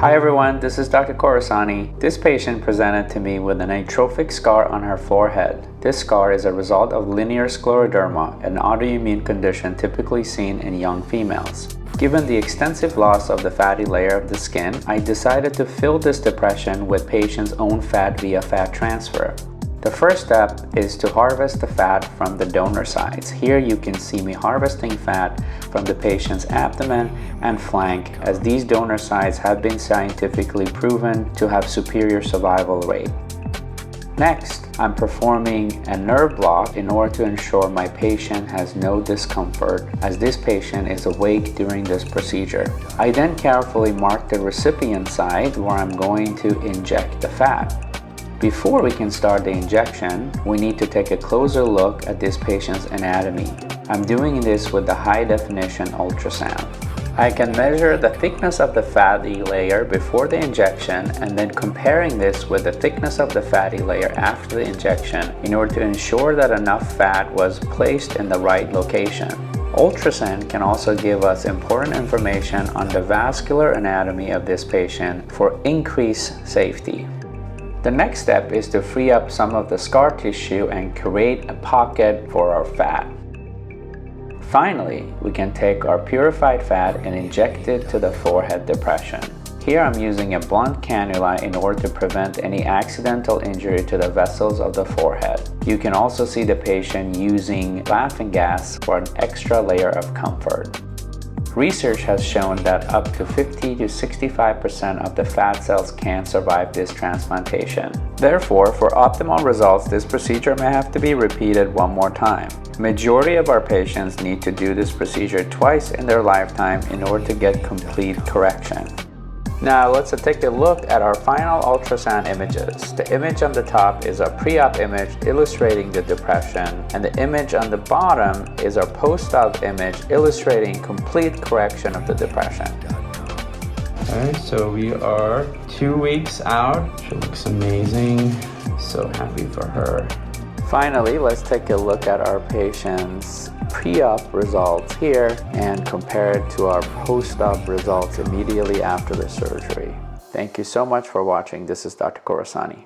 Hi everyone, this is Dr. Khorasani. This patient presented to me with an atrophic scar on her forehead. This scar is a result of linear scleroderma, an autoimmune condition typically seen in young females. Given the extensive loss of the fatty layer of the skin, I decided to fill this depression with patient's own fat via fat transfer. The first step is to harvest the fat from the donor sides. Here you can see me harvesting fat from the patient's abdomen and flank, as these donor sides have been scientifically proven to have superior survival rate. Next, I'm performing a nerve block in order to ensure my patient has no discomfort, as this patient is awake during this procedure. I then carefully mark the recipient side where I'm going to inject the fat. Before we can start the injection, we need to take a closer look at this patient's anatomy. I'm doing this with the high-definition ultrasound. I can measure the thickness of the fatty layer before the injection and then comparing this with the thickness of the fatty layer after the injection in order to ensure that enough fat was placed in the right location. Ultrasound can also give us important information on the vascular anatomy of this patient for increased safety. The next step is to free up some of the scar tissue and create a pocket for our fat. Finally, we can take our purified fat and inject it to the forehead depression. Here I'm using a blunt cannula in order to prevent any accidental injury to the vessels of the forehead. You can also see the patient using laughing gas for an extra layer of comfort. Research has shown that up to 50 to 65% of the fat cells can survive this transplantation. Therefore, for optimal results, this procedure may have to be repeated one more time. Majority of our patients need to do this procedure twice in their lifetime in order to get complete correction. Now let's take a look at our final ultrasound images. The image on the top is a pre-op image illustrating the depression, and the image on the bottom is our post-op image illustrating complete correction of the depression. Okay, so we are 2 weeks out. She looks amazing. So happy for her. Finally, let's take a look at our patient's pre-op results here and compare it to our post-op results immediately after the surgery. Thank you so much for watching. This is Dr. Khorasani.